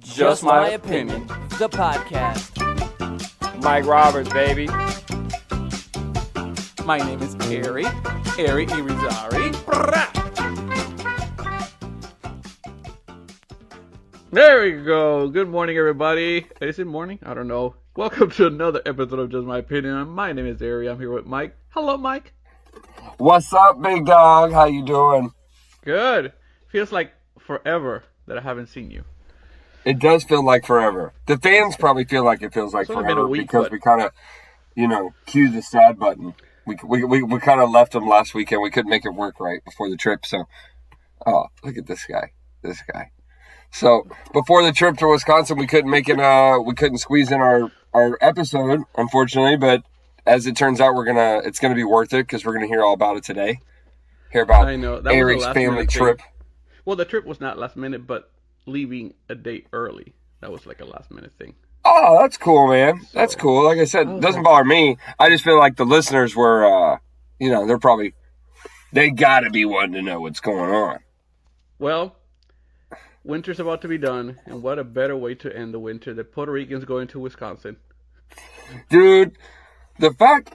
Just my opinion. The podcast. Mike Roberts, baby. My name is Hery Irizarry. There we go. Good morning, everybody. Is it morning? I don't know. Welcome to another episode of Just My Opinion. My name is Hery. I'm here with Mike. Hello, Mike. What's up, big dog? How you doing? Good. Feels like forever that I haven't seen you. It does feel like forever. The fans probably feel like it feels like It's only been forever a week, because but- we kind of, cue the sad button. We kind of left them last weekend. We couldn't make it work right before the trip. So, oh, look at this guy. So before the trip to Wisconsin, we couldn't make it. We couldn't squeeze in our episode, unfortunately. But as it turns out, it's gonna be worth it because we're gonna hear all about it today. Hear about I know. That was a Eric's last family minute thing. trip. Well, the trip was not last minute, but leaving a day early. That was like a last minute thing. Oh, that's cool, man. That's cool. Like I said, it doesn't bother me. I just feel like the listeners were, they gotta be wanting to know what's going on. Well, winter's about to be done, and what a better way to end the winter than Puerto Ricans going to Wisconsin. Dude, the fact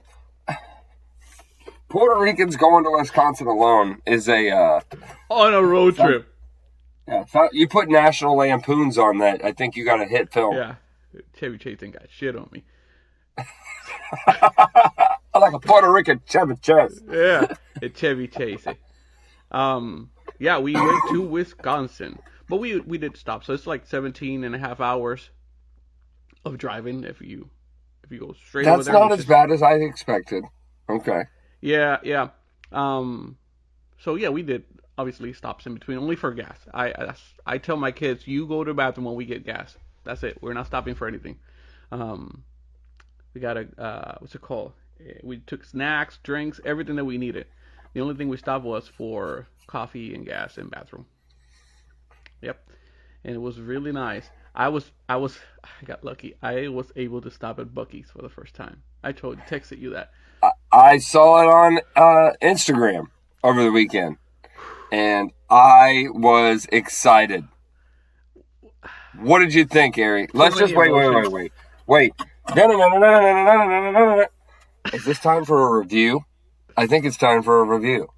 Puerto Ricans going to Wisconsin alone is On a road trip. you put National Lampoons on that, I think you got a hit film. Yeah. Chevy Chase ain't got shit on me. I like a Puerto Rican Chevy Chase. Yeah, it's Chevy Chase. Yeah, we went to Wisconsin, but we did stop. So it's like 17 and a half hours of driving if you go straight over That's there. not as bad as I expected. Okay. Yeah. So yeah, we did obviously stops in between, only for gas. I tell my kids, you go to the bathroom when we get gas. That's it. We're not stopping for anything. We got what's it called? We took snacks, drinks, everything that we needed. The only thing we stopped was for coffee and gas and bathroom. Yep. And it was really nice. I got lucky. I was able to stop at Buc-ee's for the first time. Texted you that. I saw it on Instagram over the weekend, and I was excited. What did you think, Hery? Let's just wait. No. Is this time for a review? I think it's time for a review.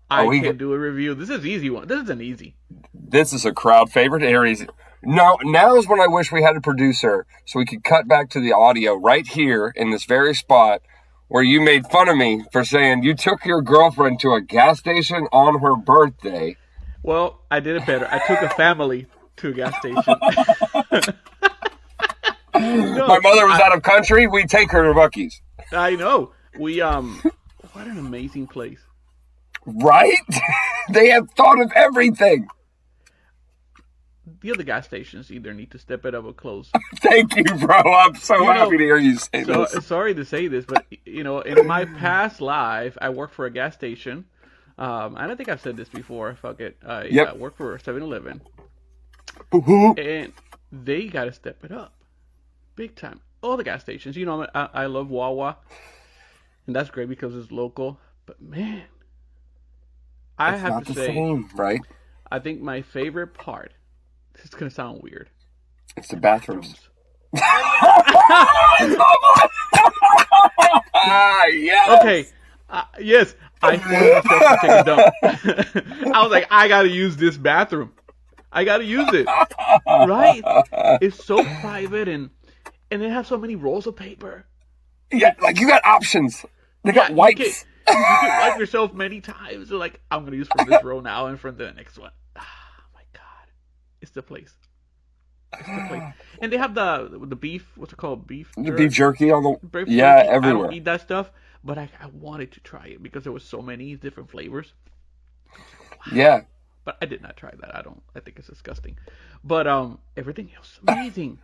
I can do a review. This is an easy one. This is an easy. This is a crowd favorite. Hery's. No, now is when I wish we had a producer so we could cut back to the audio right here in this very spot where you made fun of me for saying you took your girlfriend to a gas station on her birthday. Well, I did it better. I took a family to a gas station. My mother was out of country. We take her to Buc-ee's. I know. We what an amazing place. Right? They have thought of everything. The other gas stations either need to step it up or close. Thank you, bro. I'm so happy to hear you say this. Sorry to say this, but in my past life, I worked for a gas station. I don't think I've said this before. Fuck it. I worked for 7-Eleven. And they got to step it up. Big time. All the gas stations. I love Wawa. And that's great because it's local. But man, I have to say, same, right? I think my favorite part, this is going to sound weird. It's the bathrooms. Yes. Okay. Yes. I forced myself to take a dump. I was like, I got to use this bathroom. I got to use it. Right? It's so private and they have so many rolls of paper. Yeah, like you got options. They got wipes. You can wipe yourself many times. They're like, I'm going to use from this row now and from the next one. Oh my God. It's the place. And they have the beef, what's it called? Beef jerky on the beef yeah, jerky. everywhere. I don't eat that stuff, but I wanted to try it because there was so many different flavors. Wow. Yeah. But I did not try that. I think it's disgusting. But everything else amazing.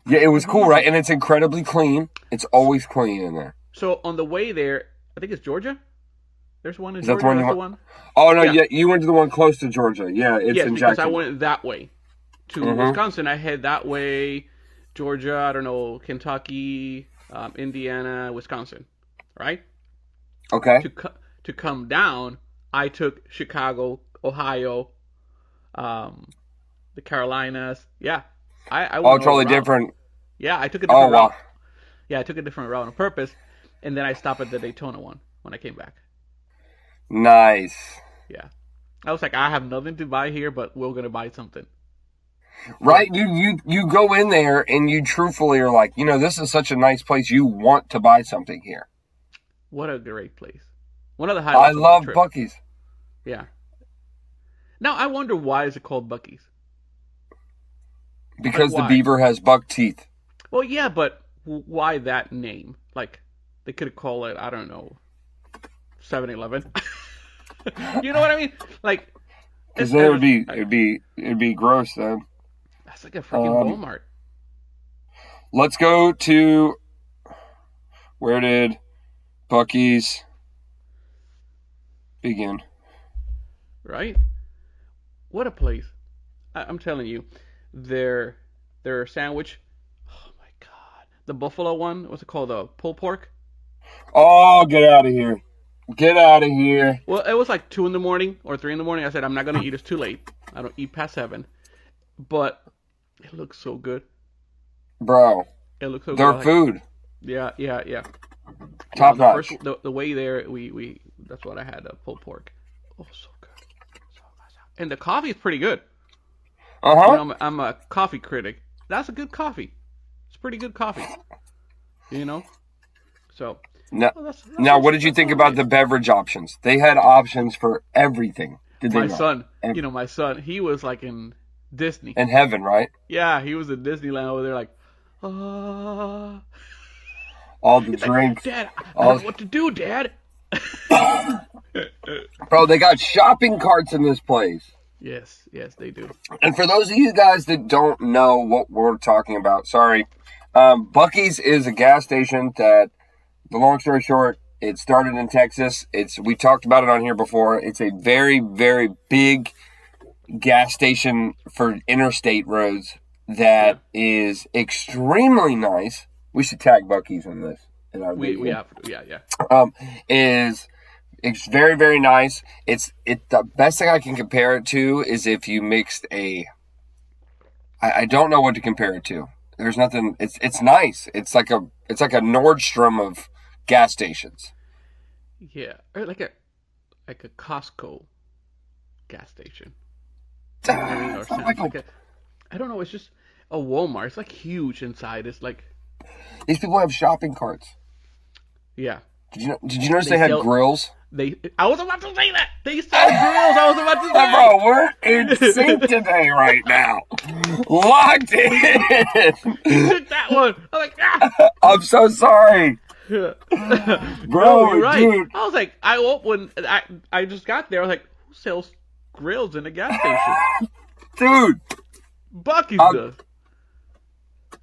Yeah, it was cool, right? And it's incredibly clean. It's always clean in there. So on the way there, I think it's Georgia. There's one in Is that Georgia. the one? Oh no, yeah, you went to the one close to Georgia. Yeah, it's in because Jackson. I went that way to Wisconsin. I head that way, Georgia. I don't know, Kentucky, Indiana, Wisconsin, right? Okay. To come down, I took Chicago, Ohio, the Carolinas. Yeah, I All went totally around. different. Yeah, I took a Oh different route. wow, Yeah, I took a different route on purpose, and then I stopped at the Daytona one when I came back. nice. Yeah, I was like, I have nothing to buy here, but we're gonna buy something. Right? You go in there and you truthfully are like, this is such a nice place. You want to buy something here. What a great place! One of the I highlights of the love trip. Buc-ee's Yeah. Now I wonder why is it called Buc-ee's? because Like, the why? beaver has buck teeth. Well, yeah, but why that name? Like, they could have called it, I don't know, 7-Eleven. You know what I mean? Like, Because then it'd be gross then. that's like a freaking Walmart. Let's go to where did Buc-ee's begin? Right? What a place. I'm telling you, their sandwich, oh my god. The buffalo one, what's it called? The pulled pork? Oh, get out of here. Get out of here. Well, it was like 2 in the morning or 3 in the morning. I said, I'm not going to eat. It's too late. I don't eat past 7. But it looks so good. Bro, It looks so their good. food, Yeah. top the notch. the way there, we that's what I had, pulled pork. Oh, so good. So good. And the coffee is pretty good. Uh-huh. You know, I'm a coffee critic. That's a good coffee. It's pretty good coffee. You know? So. Now, That's what did you think all about right. the beverage options? They had options for everything. Did they My not? son, And- my son, he was like in Disney. In heaven, right? Yeah, he was in Disneyland over there like, ah. All the drinks. Dad, I all- don't know what to do, Dad. Bro, they got shopping carts in this place. Yes, they do. And for those of you guys that don't know what we're talking about, sorry. Buc-ee's is a gas station that, the long story short, it started in Texas. We talked about it on here before. It's a very, very big gas station for interstate roads that is extremely nice. We should tag Buc-ee's in this. In our We video. have, yeah. It's very, very nice. The best thing I can compare it to is if you mixed I don't know what to compare it to. There's nothing. It's nice. It's like a Nordstrom of gas stations. Yeah, or like a Costco gas station. It's not like I don't know. It's just a Walmart. It's like huge inside. It's like, these people have shopping carts. yeah. Did you notice They they had sell- grills? I was about to say that. They sell grills. I was about to say. Bro, we're in sync today right now. Locked in. You took that one. I was like, ah. I'm so sorry. Bro, No, you're right. dude. I was like, when I just got there, I was like, who sells grills in a gas station? Dude. Buc-ee's does.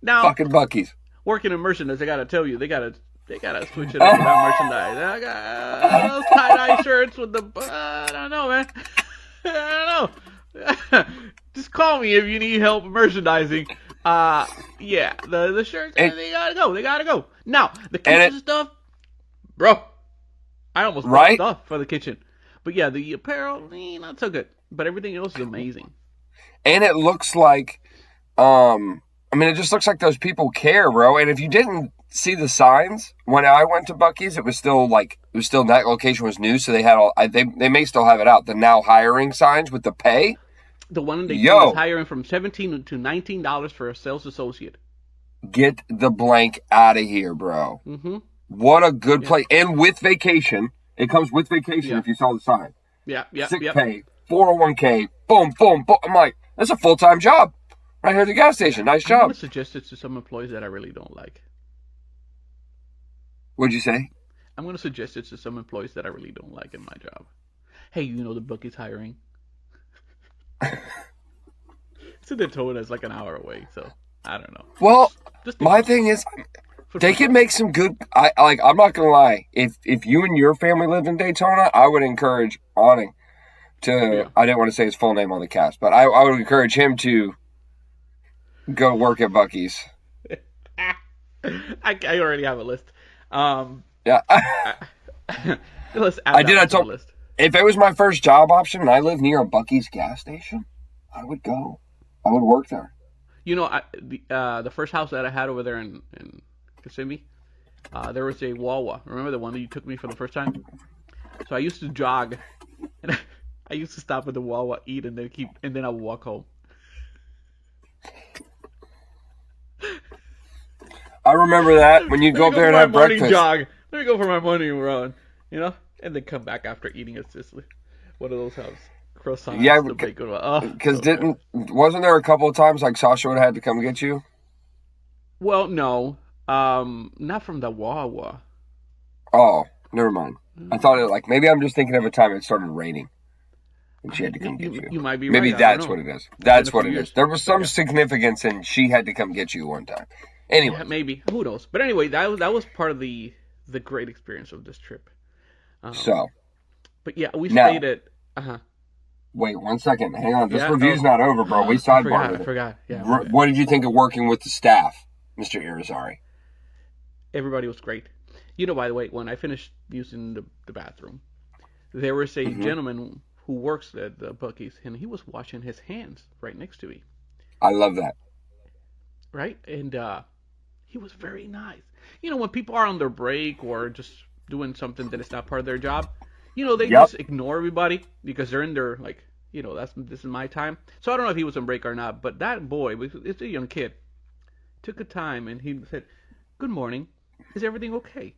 Now, Fucking Buc-ee's. working in merchandise, I gotta tell you, they gotta switch it up with that merchandise. I got those tie-dye shirts with the, I don't know, man. I don't know. Just call me if you need help merchandising. Yeah, the shirts, they gotta go. Now, the kitchen stuff, bro, I almost bought Right? stuff for the kitchen. But yeah, the apparel, not so good. But everything else is amazing. And it looks like, it just looks like those people care, bro. And if you didn't see the signs when I went to Buc-ee's, it was still that location was new, so they had they may still have it out. The now hiring signs with the pay. The one they Yo. is hiring from $17 to $19 for a sales associate. Get the blank out of here, bro. Mm-hmm. What a good place. And with vacation. It comes with vacation if you saw the sign. Yeah. Sick pay, 401k, boom, boom, boom. I'm like, that's a full-time job. Right here at the gas station. Nice I'm job. going to suggest it to some employees that I really don't like. What'd you say? I'm going to suggest it to some employees that I really don't like in my job. Hey, the Buc-ee's hiring. So they're told us like an hour away, so I don't know. Well, Just my thing is, they could make some good. I'm not gonna lie. If you and your family lived in Daytona, I would encourage Awning to. Yeah. I didn't want to say his full name on the cast, but I would encourage him to go work at Buc-ee's. I already have a list. Yeah. Let's add I did. that I to told. the list. If it was my first job option and I lived near a Buc-ee's gas station, I would go. I would work there. You know, the first house that I had over there in Kissimmee, there was a Wawa. Remember the one that you took me for the first time? So I used to jog, and I used to stop at the Wawa, eat, and then I would walk home. I remember that when you go up there and have breakfast. Jog. Let me go for my morning run, and then come back after eating a Sicily. One of those houses. Croissants. Yeah, because wasn't there a couple of times like Sasha would have had to come get you? Well, no, not from the Wawa. Oh, never mind. I thought maybe I'm just thinking of a time it started raining and she had to come get you. You might be maybe right. That's what it is. That's what it is. There was some Yeah. significance in she had to come get you one time. Anyway, Yeah, maybe. Who knows? But anyway, that was part of the great experience of this trip. But yeah, we stayed at. Wait 1 second. Hang on. This Yeah, review's not over, bro. We sidebarred I it. forgot. Yeah. What did you think of working with the staff, Mr. Irizarry? Everybody was great. You know, by the way, when I finished using the bathroom, there was a gentleman who works at the Buc-ee's, and he was washing his hands right next to me. I love that. Right? And he was very nice. You know, when people are on their break or just doing something that is not part of their job, they just ignore everybody because they're in their, this is my time. So I don't know if he was on break or not, but that boy, it's a young kid, took a time and he said, "Good morning. Is everything okay?"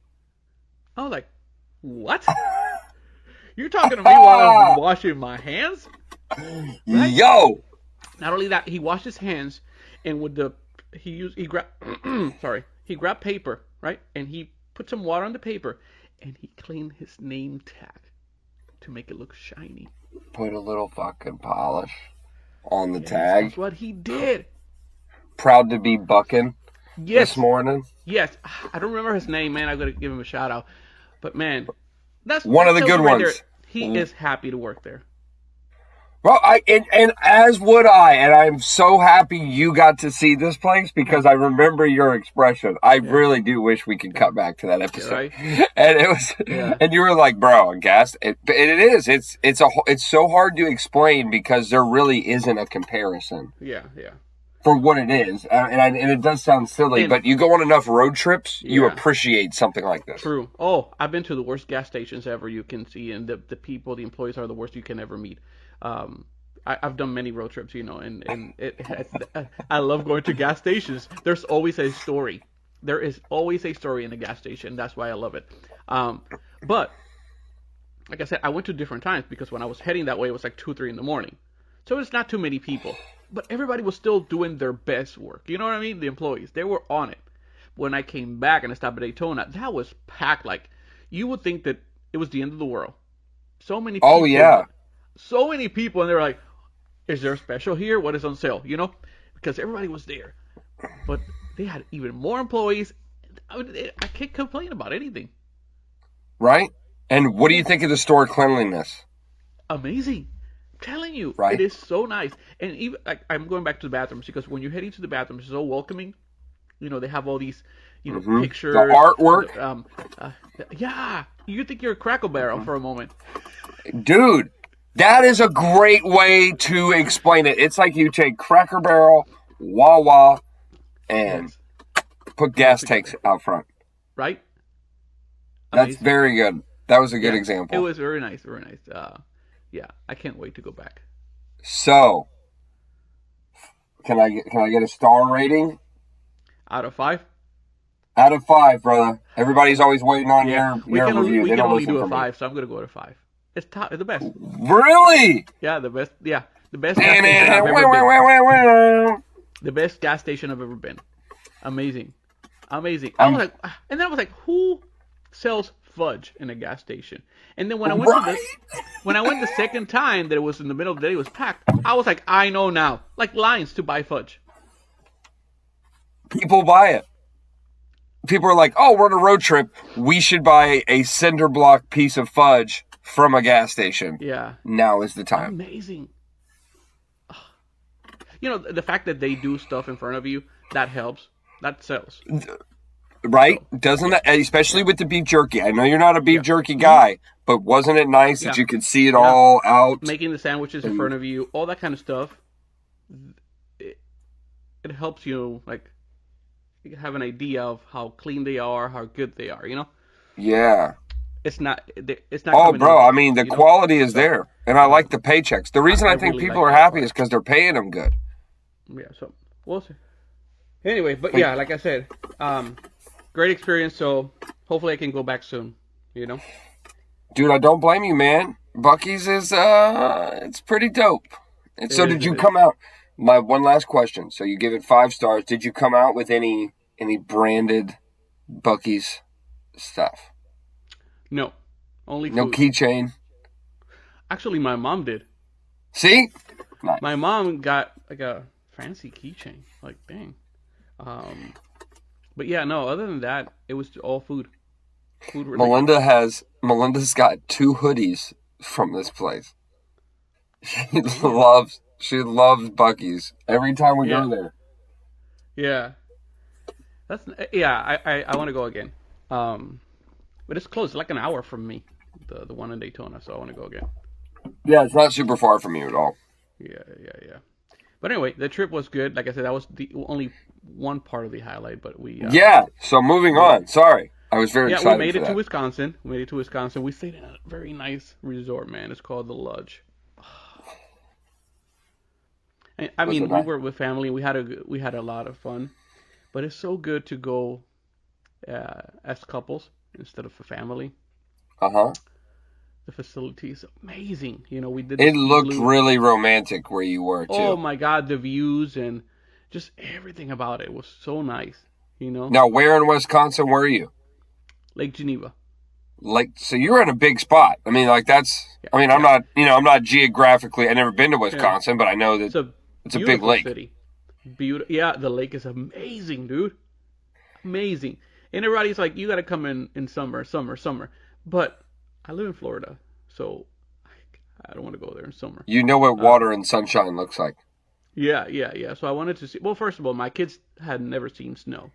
I was like, "What? You're talking to me while I'm washing my hands?" Right? Yo! Not only that, he washed his hands and he grabbed paper, right? And he put some water on the paper and he cleaned his name tag to make it look shiny. Put a little fucking polish on the tag. That's what he did. Proud to be bucking Yes. this morning. Yes. I don't remember his name, man. I'm going to give him a shout out. But man, that's One of the tells good you right ones. there, he is happy to work there. Well, and as would I, and I'm so happy you got to see this place because I remember your expression. I really do wish we could cut back to that episode. Right? And it was, and you were like, "Bro, I'm gassed." It is. It's so hard to explain because there really isn't a comparison Yeah. for what it is, and it does sound silly, but you go on enough road trips, you Yeah. appreciate something like this. True. Oh, I've been to the worst gas stations ever you can see, and the people, the employees are the worst you can ever meet. I've done many road trips, and I love going to gas stations. There's always a story. There is always a story in a gas station. That's why I love it. But like I said, I went to different times because when I was heading that way, it was like 2, 3 in the morning. So it's not too many people, but everybody was still doing their best work. You know what I mean? The employees, they were on it. When I came back and I stopped at Daytona, that was packed. Like you would think that it was the end of the world. So many people. Oh yeah. So many people, and they were like, "Is there a special here? What is on sale?" Because everybody was there. But they had even more employees. I can't complain about anything. Right? And what do you think of the store cleanliness? Amazing. I'm telling you, Right. It is so nice. And even I'm going back to the bathrooms because when you're heading to the bathrooms, it's so welcoming. They have all these, pictures. The artwork. Yeah. You think you're a Crackle Barrel for a moment. Dude, that is a great way to explain it. It's like you take Cracker Barrel, Wawa, and put gas tanks out front. Right? That's Amazing. very good. That was a good example. It was very nice, very nice. Yeah, I can't wait to go back. So, can I get a star rating? Out of 5? Out of 5, brother. Everybody's always waiting on your review. We They can don't only listen do for a me. 5, so I'm gonna go to 5. It's the best. Really? Yeah, the best. Yeah, the best gas station I've ever been. The best gas station I've ever been. Amazing. I was like, who sells fudge in a gas station? And then when I went the second time that it was in the middle of the day, it was packed. I was like, I know now, like lines to buy fudge. People buy it. People are like, "Oh, we're on a road trip. We should buy a cinder block piece of fudge from a gas station." Yeah. Now is the time. Amazing. The fact that they do stuff in front of you, that helps. That sells. Right? Doesn't that, especially with the beef jerky? I know you're not a beef jerky guy, but wasn't it nice that you could see it all out? Making the sandwiches in front of you, all that kind of stuff. it helps you like have an idea of how clean they are, how good they are. Yeah. It's not Oh, coming in bro, I bulk, mean, the quality is So, there. And I like the paychecks. The reason I think really people like are that happy part. is because they're paying them good. Yeah, so we'll see. Anyway, but yeah, like I said, great experience. So hopefully I can go back soon. Dude, I don't blame you, man. Bucky's is, it's pretty dope. And so did you come out, my one last question. So you give it 5 stars. Did you come out with any branded Bucky's stuff? No, only No food. keychain? Actually, my mom did. See? Nice. My mom got like a fancy keychain. Like, dang. But yeah, no. Other than that, it was all food. Food related. Melinda's got 2 hoodies from this place. She loves Bucky's every time we go there. Yeah. I want to go again. But it's close, like an hour from me, the one in Daytona. So I want to go again. Yeah, it's not super far from you at all. Yeah. But anyway, the trip was good. Like I said, that was the only one part of the highlight. But we So moving on. Sorry, I was very excited. Yeah, we made it to Wisconsin. We stayed in a very nice resort, man. It's called the Lodge. I mean, we were with family. We had a lot of fun, but it's so good to go as couples instead of a family. The facility is amazing. We did. It looked really romantic where you were too. Oh my God, the views and just everything about it was so nice. Now, where in Wisconsin were you? Lake Geneva. So you're in a big spot. I mean, like that's. I mean, I'm not geographically. I've never been to Wisconsin, but I know that it's a big lake. City. Yeah, the lake is amazing, dude. Amazing. And everybody's like, you got to come in summer. But I live in Florida, so I don't want to go there in summer. You know what water and sunshine looks like. Yeah. So I wanted to see. Well, first of all, my kids had never seen snow.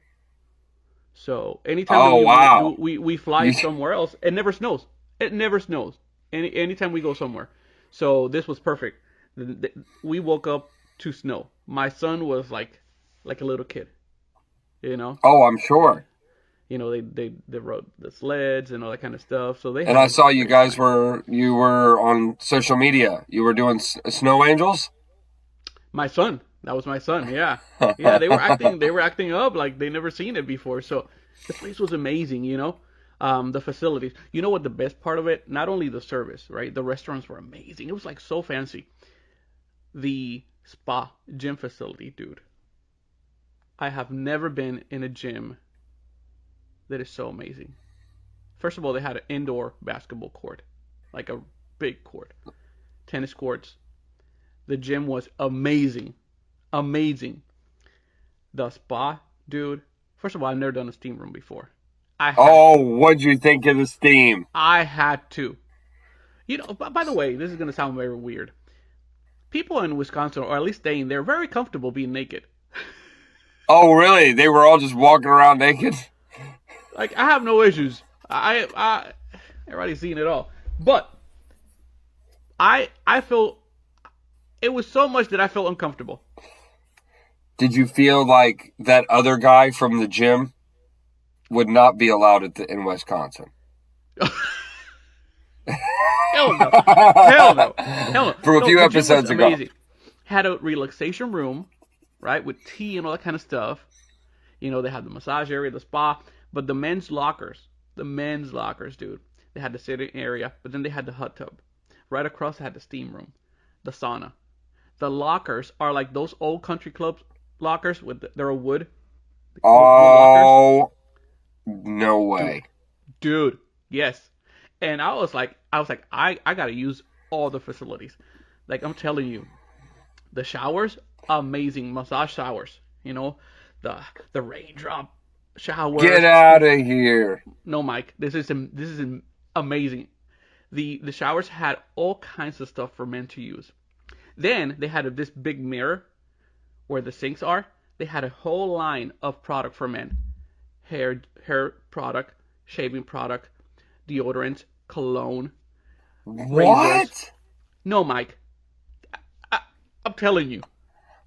So anytime we fly somewhere else, it never snows. Anytime we go somewhere. So this was perfect. We woke up to snow. My son was like a little kid. Oh, I'm sure. They rode the sleds and all that kind of stuff. So I saw you guys were on social media. You were doing snow angels. My son, that was my son. Yeah, yeah. They were acting up like they never seen it before. So the place was amazing. The facilities. You know what the best part of it? Not only the service, right? The restaurants were amazing. It was like so fancy. The spa gym facility, dude. I have never been in a gym that is so amazing. First of all, they had an indoor basketball court, like a big court, tennis courts. The gym was amazing. The spa, dude. First of all, I've never done a steam room before. What'd you think of the steam? I had to. By the way, this is gonna sound very weird. People in Wisconsin, or at least staying there, very comfortable being naked. Oh, really? They were all just walking around naked? Like, I have no issues. I everybody's seen it all. But I feel it was so much that I felt uncomfortable. Did you feel like that other guy from the gym would not be allowed in Wisconsin? Hell no. From a few episodes ago. Had a relaxation room, right, with tea and all that kind of stuff. They had the massage area, the spa, but the men's lockers, dude. They had the sitting area, but then they had the hot tub. Right across, they had the steam room, the sauna. The lockers are like those old country club lockers they're a wood. Oh, no way, dude. Yes. And I was like, I gotta use all the facilities. Like, I'm telling you, the showers, amazing massage showers. The raindrop showers. Get out of here! No, Mike, this is amazing. The showers had all kinds of stuff for men to use. Then they had this big mirror where the sinks are. They had a whole line of product for men: hair product, shaving product, deodorant, cologne. What? Razors. No, Mike. I'm telling you.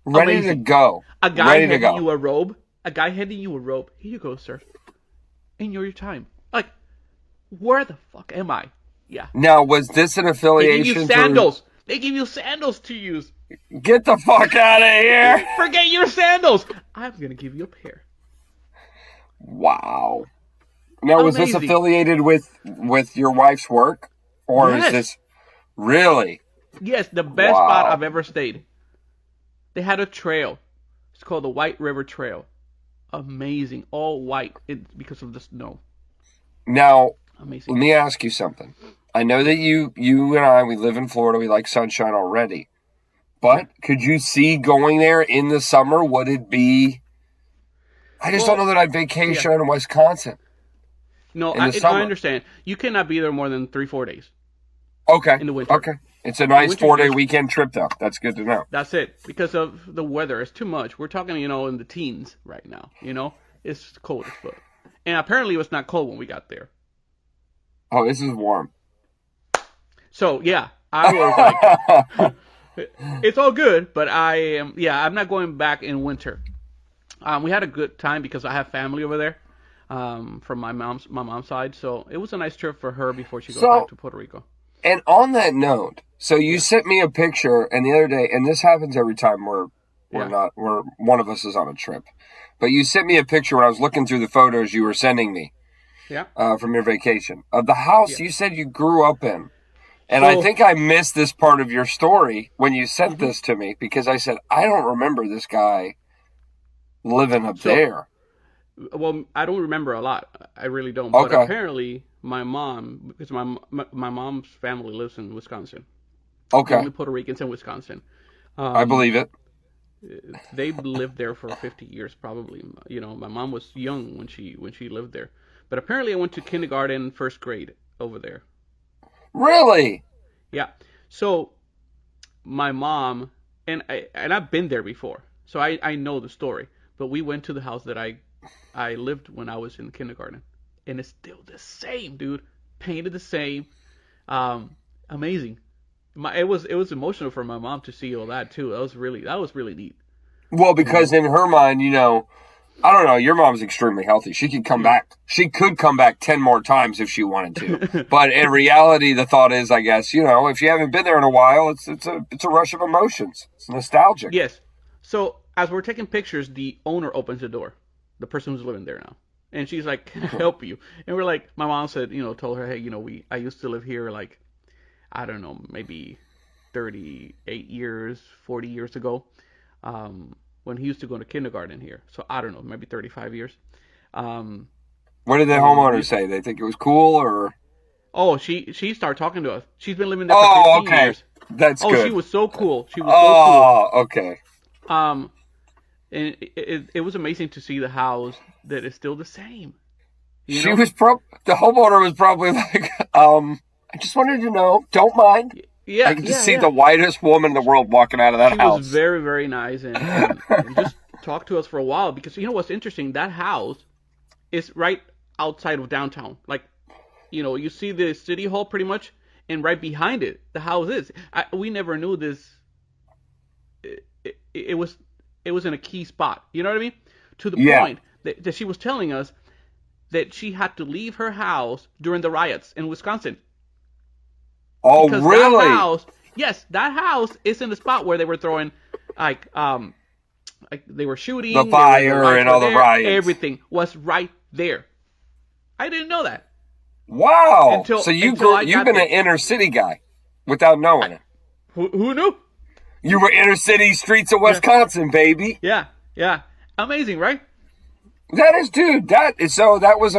Ready Amazing. to go. A guy Ready to handing go. you a robe. A guy handing you a robe. Here you go, sir. Enjoy your time. Like, where the fuck am I? Yeah. Now, was this an They affiliation? give you sandals. They give you sandals to use. Get the fuck out of here! Forget your sandals. I'm gonna give you a pair. Wow. Now, was this Amazing. affiliated with your wife's work, or Yes. is this really? Yes, the best Wow. spot I've ever stayed. They had a trail. It's called the White River Trail. Amazing, all white because of the snow. Now, Amazing. let me ask you something. I know that you and I, we live in Florida. We like sunshine already. But could you see going there in the summer? Would it be? I just don't know that I'd vacation in Wisconsin. No, in the summer. I understand. You cannot be there more than 3-4 days. Okay. In the winter. Okay. It's a nice winter, 4-day yes. weekend trip, though. That's good to know. That's it. Because of the weather, it's too much. We're talking, in the teens right now. It's cold as fuck. And apparently it was not cold when we got there. Oh, this is warm. So yeah, I was like, it's all good, but I'm not going back in winter. We had a good time because I have family over there, from my mom's side. So it was a nice trip for her before she goes back to Puerto Rico. And on that note, so you sent me a picture, and the other day, and this happens every time we're one of us is on a trip, but you sent me a picture when I was looking through the photos you were sending me, from your vacation of the house you said you grew up in, and I think I missed this part of your story when you sent this to me because I said I don't remember this guy living up there. Well, I don't remember a lot. I really don't. But apparently, my mom, because my mom's family lives in Wisconsin. Okay. Only Puerto Ricans in Wisconsin. I believe it. They lived there for 50 years, probably. My mom was young when she lived there. But apparently, I went to kindergarten, first grade over there. Really? Yeah. So, my mom and I've been there before, so I know the story. But we went to the house that I lived when I was in kindergarten, and it's still the same, dude. Painted the same. Amazing. It was emotional for my mom to see all that too. That was really neat. Well, because in her mind, I don't know, your mom's extremely healthy. She could come back. She could come back 10 more times if she wanted to. But in reality, the thought is, I guess, if you haven't been there in a while, it's a rush of emotions. It's nostalgic. Yes. So as we're taking pictures, the owner opens the door. The person who's living there now. And she's like, "Can I help you?" And we're like, my mom said, told her, "Hey, I used to live here like, I don't know, maybe 38 years, 40 years ago, when he used to go to kindergarten here. So I don't know, maybe 35 years." What did the homeowner say? They think it was cool, or? Oh, she started talking to us. She's been living there for 15 years. That's good. Oh, she was so cool. She was so cool. Okay. And it was amazing to see the house that is still the same. The homeowner was probably like, I just wanted to know, don't mind. Yeah, I can just see the whitest woman in the world walking out of that house. She was very, very nice and just talked to us for a while because what's interesting? That house is right outside of downtown. Like, you see the city hall pretty much, and right behind it, the house is. We never knew this. It was in a key spot. You know what I mean? To the point that she was telling us that she had to leave her house during the riots in Wisconsin. Oh, because really? That house is in the spot where they were throwing, like they were shooting. The fire and all the riots. Everything was right there. I didn't know that. Wow. So you've been an inner city guy without knowing it. Who knew? You were inner city streets of Wisconsin, baby. Yeah. Amazing, right? That is, dude. That was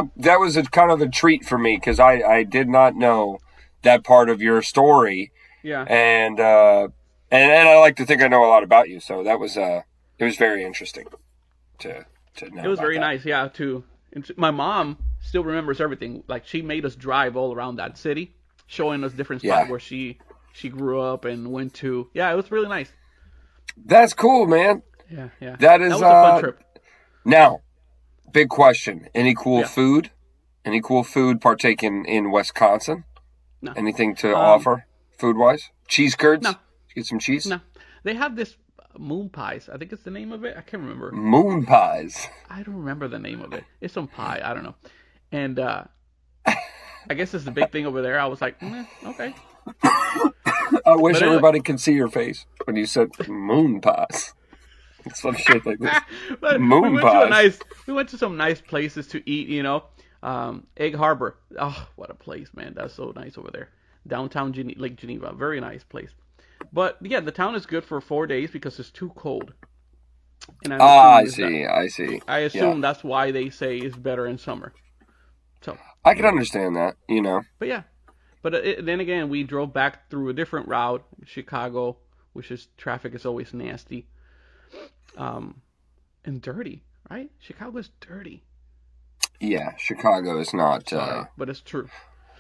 a kind of a treat for me because I did not know that part of your story. Yeah. And I like to think I know a lot about you, so it was very interesting to know. It was very that. nice, yeah. My mom still remembers everything. Like she made us drive all around that city, showing us different spots where she grew up and went to. Yeah, it was really nice. That's cool, man. Yeah. That was a fun trip. Now, big question. Any cool food? Any cool food partake in Wisconsin? No. Anything to offer food-wise? Cheese curds? No. Get some cheese? No. They have this moon pies. I think it's the name of it. I can't remember. Moon pies. I don't remember the name of it. It's some pie. I don't know. And I guess it's the big thing over there. I was like, okay. I wish everybody could see your face when you said moon pies. Some shit like this. Moon pies. We went to some nice places to eat, Egg Harbor. Oh, what a place, man. That's so nice over there. Downtown Lake Geneva. Very nice place. But yeah, the town is good for 4 days because it's too cold. And I see. I assume that's why they say it's better in summer. So I can understand that, But yeah. But then again, we drove back through a different route, Chicago, which is traffic is always nasty. And dirty, right? Chicago is dirty. Yeah, Chicago is not. Sorry, but it's true.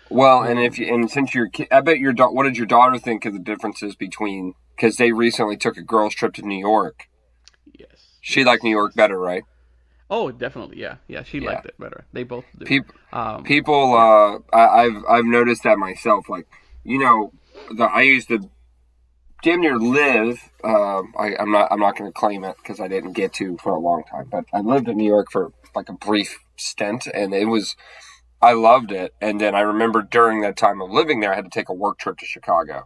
Well, and since I bet what did your daughter think of the differences between? Because they recently took a girls' trip to New York. Yes. She liked New York better, right? Oh, definitely, yeah. She liked it better. They both do. People, I've noticed that myself. Like, I used to damn near live. I'm not going to claim it because I didn't get to for a long time. But I lived in New York for like a brief stint, and I loved it. And then I remember during that time of living there, I had to take a work trip to Chicago,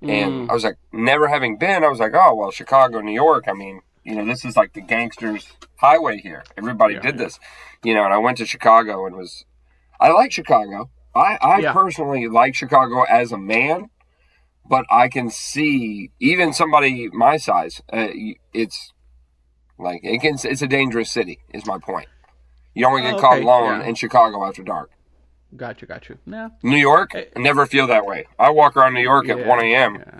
and I was like, never having been, I was like, oh well, Chicago, New York. I mean, this is like the gangsters' highway here. Everybody did this, and I went to Chicago and I like Chicago. I personally like Chicago as a man. But I can see even somebody my size. It's a dangerous city. Is my point. You don't want to get caught alone in Chicago after dark. Got you. No. New York, I never feel that way. I walk around New York at 1 a.m. Yeah.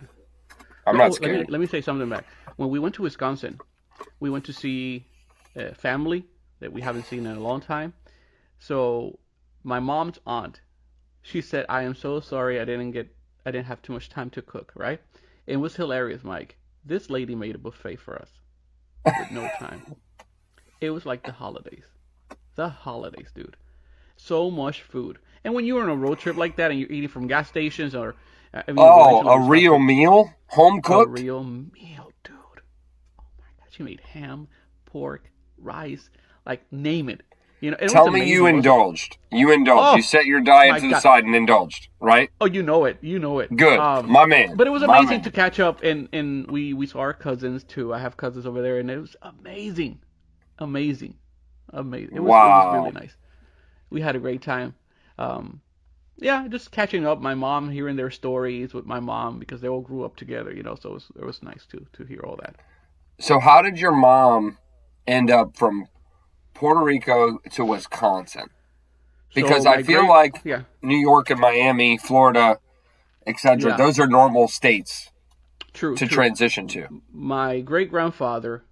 I'm not scared. Let me say something back. When we went to Wisconsin, we went to see a family that we haven't seen in a long time. So my mom's aunt, she said, "I am so sorry I didn't have too much time to cook," right? It was hilarious, Mike. This lady made a buffet for us with no time. It was like the holidays. The holidays, dude. So much food. And when you're on a road trip like that and you're eating from gas stations or... a real meal? Home cooked? A real meal, dude. Oh my God. She made ham, pork, rice, like name it. Tell me you indulged. You indulged. Oh, you set your diet to the side and indulged, right? Oh, you know it. Good. My man. But it was amazing to catch up, and we saw our cousins, too. I have cousins over there, and it was amazing. Amazing. It was really nice. We had a great time. Just catching up. My mom, hearing their stories with my mom, because they all grew up together, so it was nice, to hear all that. So how did your mom end up from Puerto Rico to Wisconsin? Because I feel like New York and Miami, Florida, etc., those are normal states to transition to. My great-grandfather,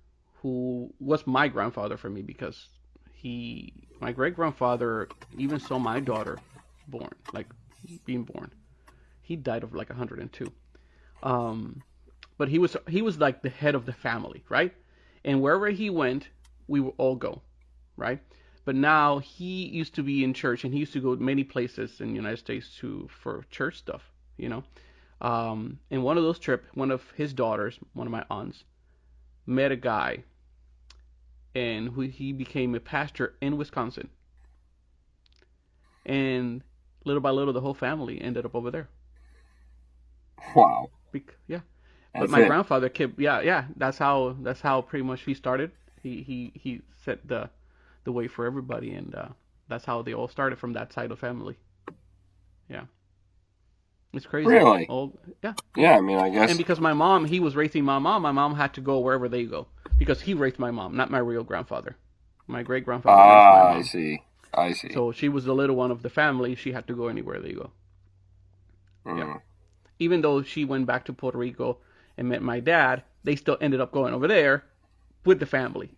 who was my grandfather for me because my great-grandfather even saw my daughter being born. He died of like 102. But he was like the head of the family, right? And wherever he went, we would all go. Right, but now he used to be in church, and he used to go to many places in the United States for church stuff, And one of those trips, one of his daughters, one of my aunts, met a guy, and he became a pastor in Wisconsin. And little by little, the whole family ended up over there. Wow. But my grandfather kept, that's how pretty much he started. He set the way for everybody, and that's how they all started, from that side of family. Yeah, it's crazy. Really? Yeah, I mean, I guess. And because he was raising my mom had to go wherever they go, because he raised my mom, not my real grandfather. My great grandfather raised my mom. I see. So she was the little one of the family. She had to go anywhere they go. Yeah. Even though she went back to Puerto Rico and met my dad, they still ended up going over there with the family.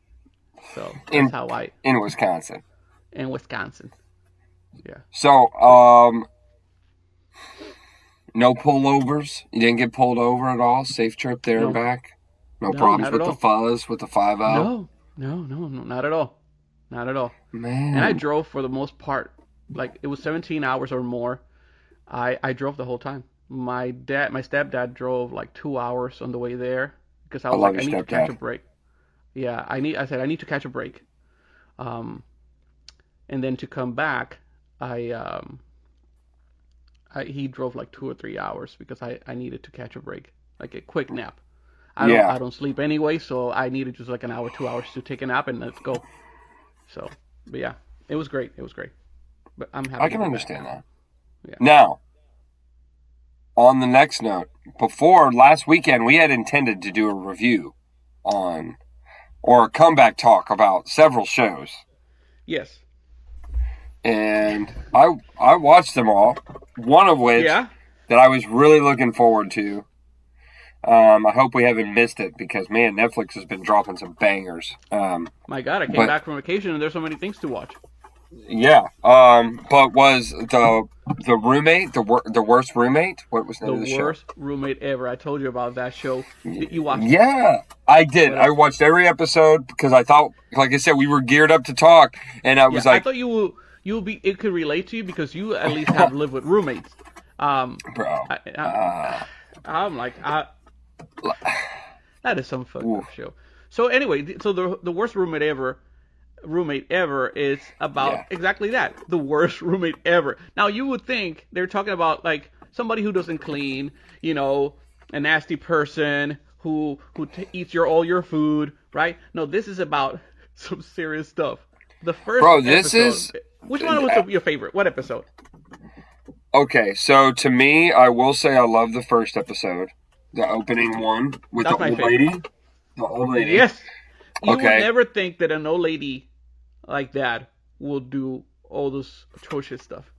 So that's how in Wisconsin. In Wisconsin. Yeah. So no pullovers? You didn't get pulled over at all? Safe trip there and back? No problems with the fuzz, with the 5-0? No, not at all. Not at all. Man. And I drove for the most part, like it was 17 hours or more. I drove the whole time. My stepdad drove like 2 hours on the way there, because I I was love like, I your need to catch a stepdad. break. Yeah, I said I need to catch a break. And then to come back, he drove like 2 or 3 hours because I needed to catch a break, like a quick nap. Yeah. I don't sleep anyway, so I needed just like an hour, 2 hours to take a nap and let's go. So, but yeah, it was great. It was great. But I'm happy I to can be understand back. that. Yeah. Now, on the next note, before last weekend, we had intended to do a review on, or a comeback talk about several shows. Yes. And I watched them all, one of which Yeah. that I was really looking forward to. I hope we haven't missed it because, man, Netflix has been dropping some bangers. My God, I came back from vacation and there's so many things to watch. Yeah. But was the roommate, the worst roommate? What was the name of the show? The worst roommate ever. I told you about that show. Did you watch it? Yeah, I did. I watched every episode because I thought, like I said, we were geared up to talk, and I was I like, thought you will be. It could relate to you because you at least have lived with roommates. bro. I'm like, that is some fucked up show. So anyway, so the worst roommate ever is about exactly that. The worst roommate ever. Now you would think they're talking about like somebody who doesn't clean, a nasty person who eats all your food, right? No, this is about some serious stuff. The first episode. Which one was your favorite? What episode? Okay, so to me, I will say I love the first episode, the opening one with the old lady. The old lady. Yes. You would never think that an old lady like that will do all this atrocious stuff.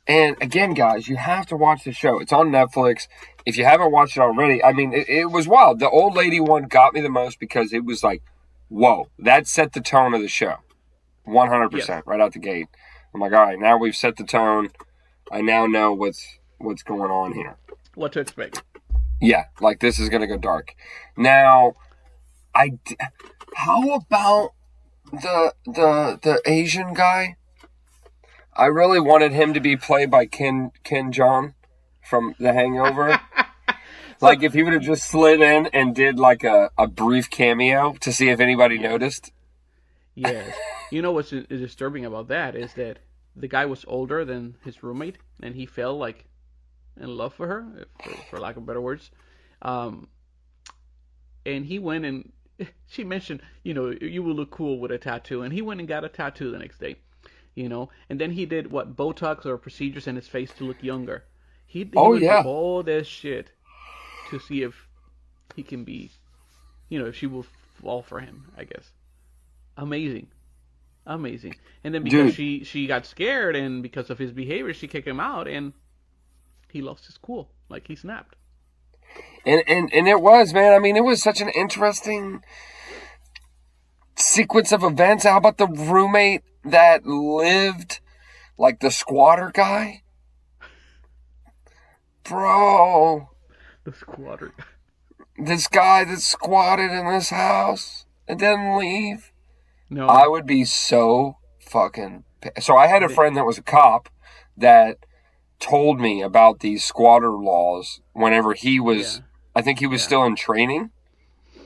And again, guys, you have to watch the show. It's on Netflix. If you haven't watched it already, I mean, it was wild. The old lady one got me the most because it was like, whoa, that set the tone of the show. 100% right out the gate. I'm like, all right, now we've set the tone. I now know what's going on here. What to expect. Yeah, like this is going to go dark. Now, how about the Asian guy? I really wanted him to be played by Ken Jeong from The Hangover. Like if he would have just slid in and did like a brief cameo to see if anybody noticed. Yes. You know what's disturbing about that is that the guy was older than his roommate and he fell like in love for her, for lack of better words. And he went and she mentioned, you will look cool with a tattoo, and he went and got a tattoo the next day. And then he did Botox or procedures in his face to look younger. He went through all this shit to see if he can be, if she will fall for him, I guess. Amazing. And then because she got scared and because of his behavior, she kicked him out and he lost his cool. Like he snapped. And it was, man. I mean, it was such an interesting sequence of events. How about the roommate that lived like the squatter guy? Bro. The squatter. This guy that squatted in this house and didn't leave. No. I would be so fucking pissed. So I had a friend that was a cop that told me about these squatter laws whenever he was, I think he was still in training.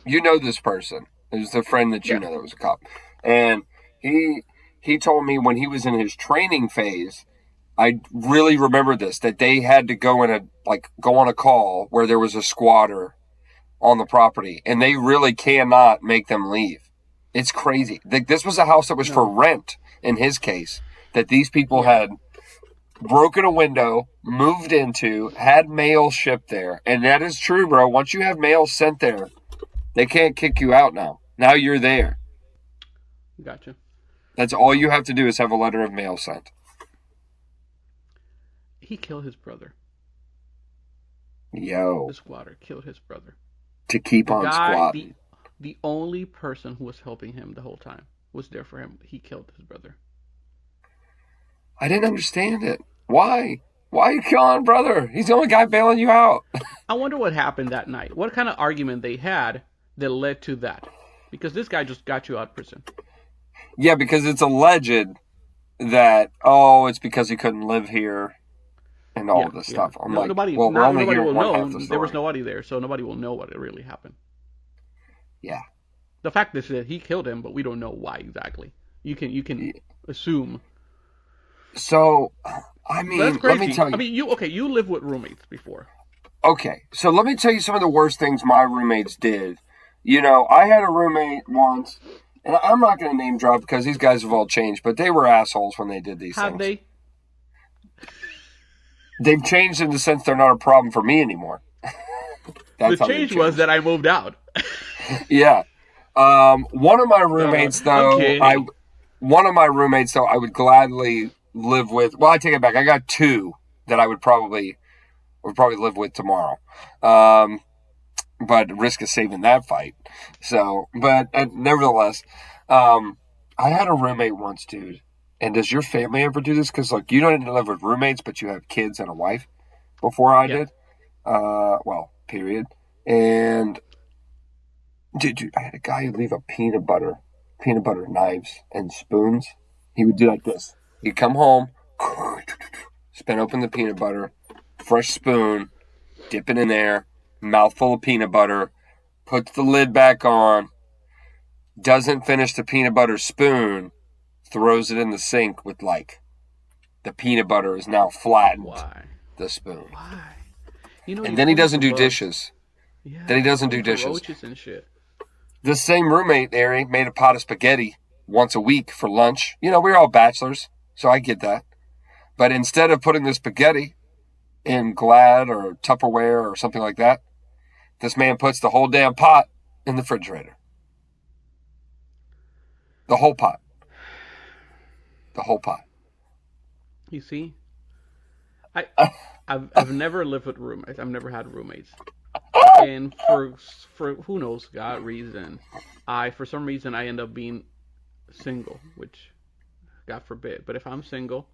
You know this person. It was the friend that you know that was a cop. And he told me when he was in his training phase, I really remember this, that they had to go on a call where there was a squatter on the property, and they really cannot make them leave. It's crazy. This was a house that was for rent in his case, that these people had broken a window, moved into, had mail shipped there. And that is true, bro. Once you have mail sent there, they can't kick you out now. Now you're there. Gotcha. That's all you have to do is have a letter of mail sent. He killed his brother. Yo. The squatter killed his brother. To keep on squatting. The only person who was helping him the whole time was there for him. He killed his brother. I didn't understand it. Why? Why are you killing brother? He's the only guy bailing you out. I wonder what happened that night. What kind of argument they had that led to that? Because this guy just got you out of prison. Yeah, because it's alleged that, it's because he couldn't live here and all of this stuff. I'm nobody will know. There was nobody there, so nobody will know what really happened. Yeah. The fact is that he killed him, but we don't know why exactly. You can assume. So, I But mean, that's crazy. let me tell you. I mean, you lived with roommates before. Okay, so let me tell you some of the worst things my roommates did. You know, I had a roommate once, and I'm not going to name drop because these guys have all changed, but they were assholes when they did these Have things. they? They've changed in the sense they're not a problem for me anymore. The change was that I moved out. Yeah. One of my roommates, though, kidding. I would gladly live with. Well, I take it back. I got two that I would probably live with tomorrow. But risk of saving that fight. So, but nevertheless, I had a roommate once, dude. And does your family ever do this? Because, like, you don't live with roommates, but you have kids and a wife before I did. Well, period. And, dude, I had a guy who'd leave a peanut butter knives and spoons. He would do like this. He'd come home, spin open the peanut butter, fresh spoon, dip it in there, mouthful of peanut butter, puts the lid back on, doesn't finish the peanut butter spoon, throws it in the sink with, like, the peanut butter is now flattened. Why? The spoon. Why? You know, And then he doesn't do dishes. Yeah, Then he doesn't do dishes. roaches and shit. This same roommate, Hery, made a pot of spaghetti once a week for lunch. You know, we're all bachelors, so I get that. But instead of putting the spaghetti in Glad or Tupperware or something like that, this man puts the whole damn pot in the refrigerator. The whole pot. The whole pot. You see, I've never lived with roommates. I've never had roommates, and for who knows God reason, for some reason I end up being single, which God forbid. But if I'm single,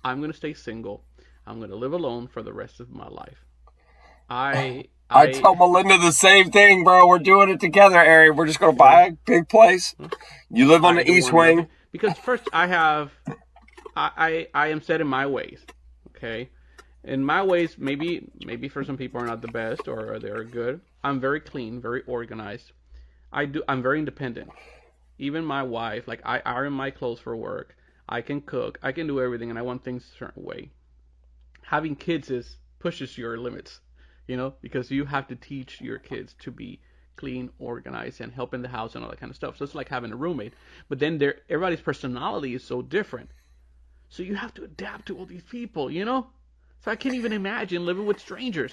I'm gonna stay single. I'm gonna live alone for the rest of my life. I tell Melinda the same thing, bro. We're doing it together, Hery. We're just gonna buy a big place. You live on the East Wing. Because first I am set in my ways, okay? And my ways maybe for some people are not the best or they're good. I'm very clean, very organized. I'm very independent. Even my wife, like I iron my clothes for work. I can cook. I can do everything, and I want things a certain way. Having kids pushes your limits, because you have to teach your kids to be clean, organized, and help in the house and all that kind of stuff. So it's like having a roommate. But then everybody's personality is so different. So you have to adapt to all these people, So I can't even imagine living with strangers.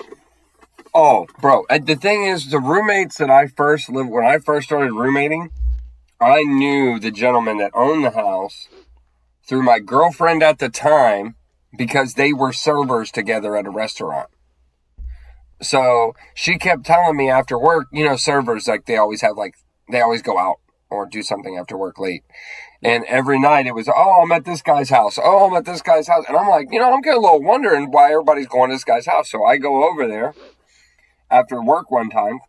Oh, bro. The thing is, the roommates that I first lived when I first started roommating, I knew the gentleman that owned the house through my girlfriend at the time because they were servers together at a restaurant. So she kept telling me after work, servers, like they always go out or do something after work late. And every night it was, oh, I'm at this guy's house. Oh, I'm at this guy's house. And I'm like, I'm getting a little wondering why everybody's going to this guy's house. So I go over there after work one time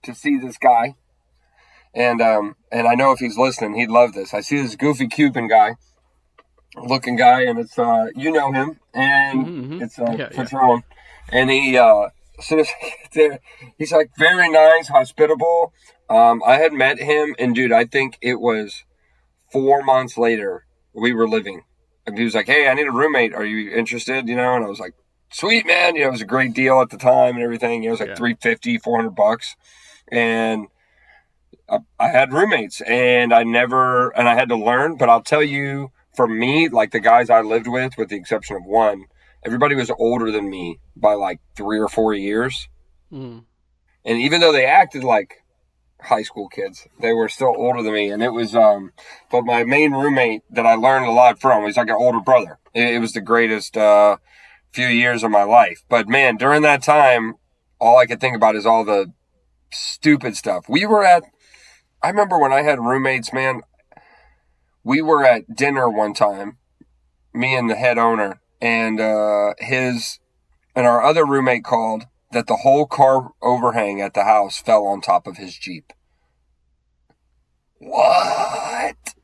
to see this guy. And I know if he's listening, he'd love this. I see this goofy Cuban looking guy, and it's, you know him, and it's Patron. Yeah. And he, so he's like very nice, hospitable. I had met him, and dude, I think it was 4 months later we were living. And he was like, hey, I need a roommate. Are you interested? And I was like, sweet, man. It was a great deal at the time and everything. It was like $350, $400. And I had roommates, and I had to learn. But I'll tell you, for me, like the guys I lived with the exception of one, everybody was older than me by like 3 or 4 years. And even though they acted like high school kids, they were still older than me. And it was, but my main roommate that I learned a lot from, he's like an older brother. It was the greatest few years of my life. But man, during that time, all I could think about is all the stupid stuff. I remember when I had roommates, man, we were at dinner one time, me and the head owner, and our other roommate called that the whole car overhang at the house fell on top of his Jeep. What?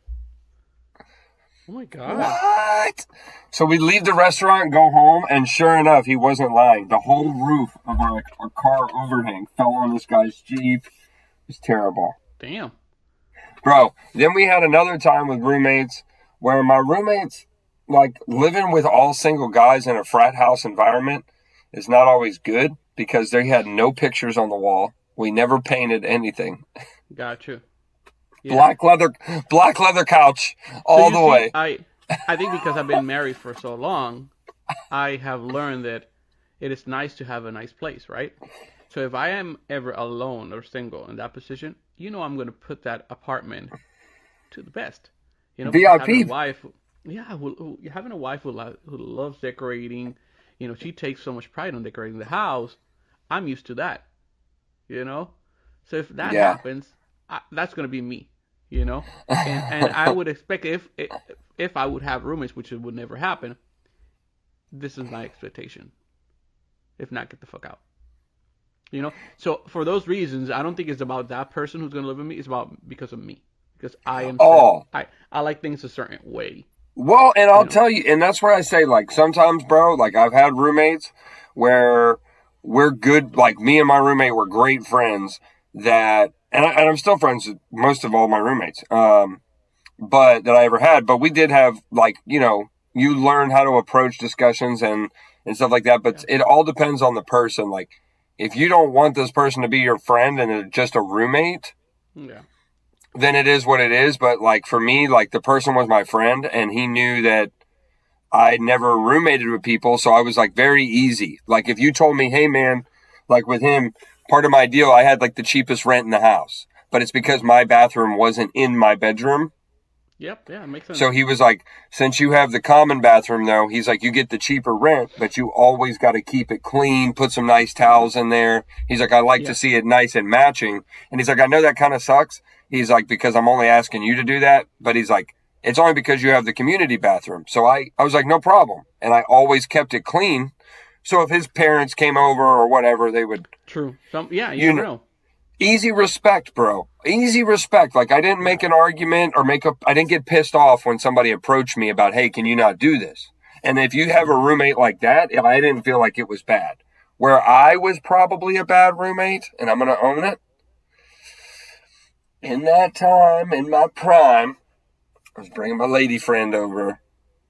Oh my God. What? So we leave the restaurant and go home, and sure enough, he wasn't lying. The whole roof of our car overhang fell on this guy's Jeep. It was terrible. Damn. Bro, then we had another time with roommates where my roommates, like, living with all single guys in a frat house environment is not always good because they had no pictures on the wall. We never painted anything. Got you. Yeah. Black leather couch all the way. I think because I've been married for so long, I have learned that it is nice to have a nice place, right? So if I am ever alone or single in that position, I'm going to put that apartment to the best. VIP. Having a wife, having a wife who loves decorating, she takes so much pride in decorating the house. I'm used to that, So if that happens, that's going to be me, And I would expect if I would have roommates, which it would never happen, this is my expectation. If not, get the fuck out. So for those reasons, I don't think it's about that person who's gonna live with me. It's because of me, because I am. I like things a certain way. Well, and I'll tell you, and that's where I say, like, sometimes, bro, like, I've had roommates where we're good. Like, me and my roommate were great friends. And I'm still friends with most of all my roommates. But that I ever had. But we did have, like, you learn how to approach discussions and stuff like that. But it all depends on the person. Like, if you don't want this person to be your friend and it's just a roommate, then it is what it is. But, like, for me, like, the person was my friend and he knew that I never roommated with people. So I was, like, very easy. Like, if you told me, hey, man, like, with him, part of my deal, I had, like, the cheapest rent in the house. But it's because my bathroom wasn't in my bedroom. Yep, yeah, it makes sense. So he was like, since you have the common bathroom, though, he's like, you get the cheaper rent, but you always got to keep it clean, put some nice towels in there. He's like, I like to see it nice and matching. And he's like, I know that kind of sucks. He's like, because I'm only asking you to do that. But he's like, it's only because you have the community bathroom. So I was like, no problem. And I always kept it clean. So if his parents came over or whatever, they would. True. You know. Easy respect, bro. Easy respect. Like, I didn't make an argument or I didn't get pissed off when somebody approached me about, hey, can you not do this? And if you have a roommate like that, I didn't feel like it was bad. Where I was probably a bad roommate, and I'm going to own it, in that time, in my prime, I was bringing my lady friend over,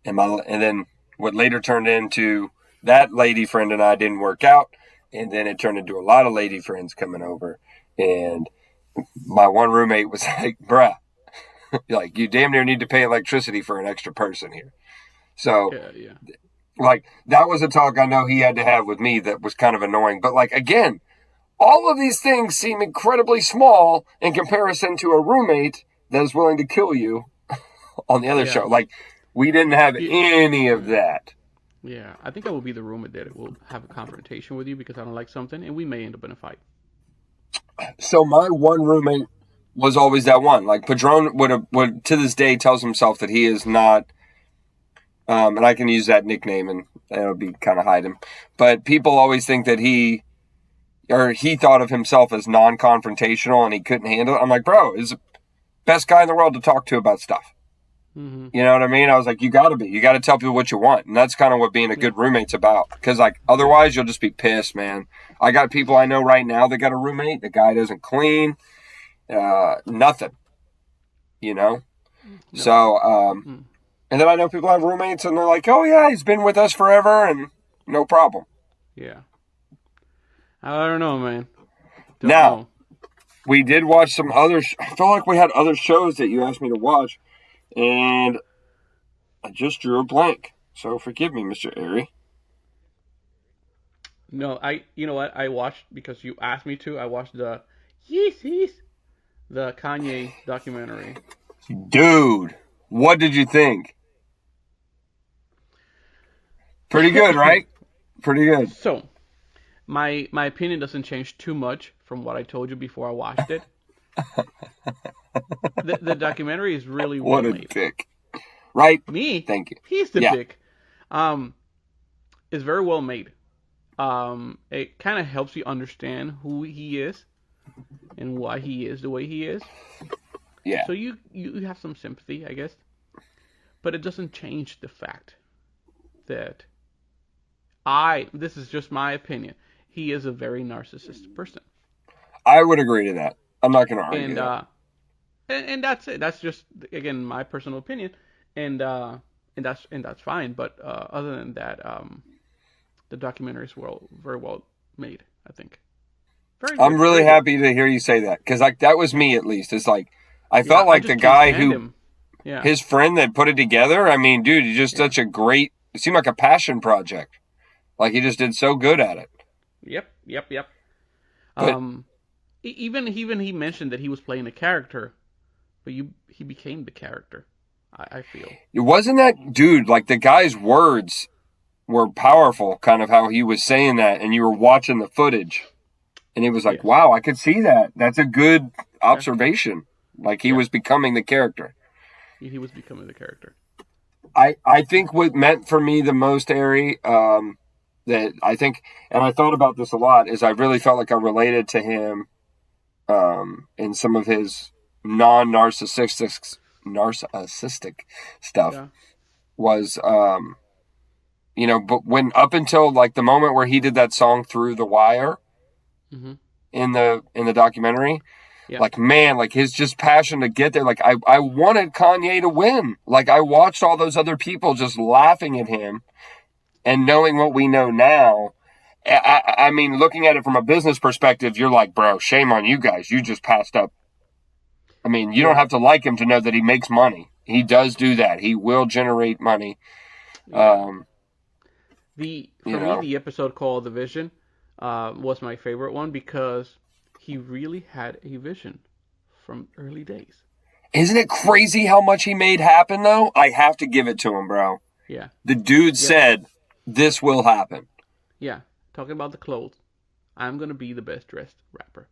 and then what later turned into that lady friend and I didn't work out, and then it turned into a lot of lady friends coming over. And my one roommate was like, bruh, like, you damn near need to pay electricity for an extra person here. So, like, that was a talk I know he had to have with me that was kind of annoying. But, like, again, all of these things seem incredibly small in comparison to a roommate that is willing to kill you on the other show. Like, we didn't have any of that. Yeah, I think I will be the roommate that will have a confrontation with you because I don't like something, and we may end up in a fight. So my one roommate was always that one. Like, Padron would to this day tells himself that he is not, and I can use that nickname and it would be kind of hide him. But people always think that he thought of himself as non-confrontational and he couldn't handle it. I'm like, bro, he's the best guy in the world to talk to about stuff. Mm-hmm. You know what I mean? I was like, you got to tell people what you want. And that's kind of what being a good roommate's about. Because, like, otherwise you'll just be pissed, man. I got people I know right now that got a roommate. The guy doesn't clean. Nothing. No. So, and then I know people have roommates and they're like, oh, yeah, he's been with us forever and no problem. Yeah. I don't know, man. We did watch some other... I feel like we had other shows that you asked me to watch. And I just drew a blank. So forgive me, Mr. Hery. No, you know what? I watched, because you asked me to, I watched the Kanye documentary. Dude, what did you think? Pretty good, right? Pretty good. So, my opinion doesn't change too much from what I told you before I watched it. The documentary is really well made. What a dick. Right? Me? Thank you. He's the dick. It's very well made. It kind of helps you understand who he is and why he is the way he is. Yeah. So you have some sympathy, I guess. But it doesn't change the fact that this is just my opinion, he is a very narcissistic person. I would agree to that. I'm not going to argue that. And that's it. That's just, again, my personal opinion, and that's fine. But other than that, the documentaries were very well made, I think. Very I'm good. really Very good. happy to hear you say that because like that was me at least. It's like I Yeah, felt I like just the can't guy stand who him. Yeah. his friend that put it together. I mean, dude, he's just such a great. It seemed like a passion project. Like he just did so good at it. Yep. But Even he mentioned that he was playing a character, but he became the character. I feel. it wasn't that dude. Like the guy's words were powerful. Kind of how he was saying that, and you were watching the footage, and it was like, Yes. wow, I could see that. That's a good observation. Like he was becoming the character. He was becoming the character. I think what meant for me the most, Hery, that I think, and I thought about this a lot, is I really felt like I related to him in some of his non-narcissistic stuff. Yeah. Was, but when up until like the moment where he did that song Through the Wire Mm-hmm. in the documentary, Yeah. like, man, like his just passion to get there. Like I wanted Kanye to win. Like I watched all those other people just laughing at him and knowing what we know now. I mean, looking at it from a business perspective, you're like, bro, shame on you guys. You just passed up. I mean, you don't have to like him to know that he makes money. He does do that. He will generate money. For You me, know. the episode called "The Vision" was my favorite one because he really had a vision from early days. Isn't it crazy how much he made happen, though? I have to give it to him, bro. Yeah, The dude said, this will happen. yeah. Talking about the clothes, I'm gonna be the best dressed rapper.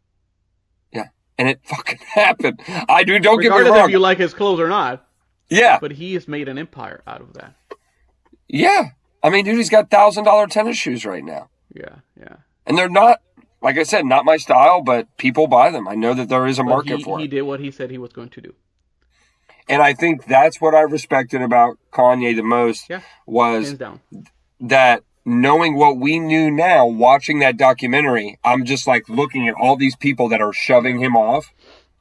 Yeah. And it fucking happened. Don't get me Regardless wrong. if you like his clothes or not, Yeah. but he has made an empire out of that. Yeah. I mean, dude, he's got $1,000 tennis shoes right now. Yeah. And they're not, like I said, not my style, but people buy them. I know that there is a But market for he it. did what he said he was going to do. And I think that's what I respected about Kanye the most Yeah, was hands down. that knowing what we knew now, watching that documentary, I'm just like looking at all these people that are shoving him off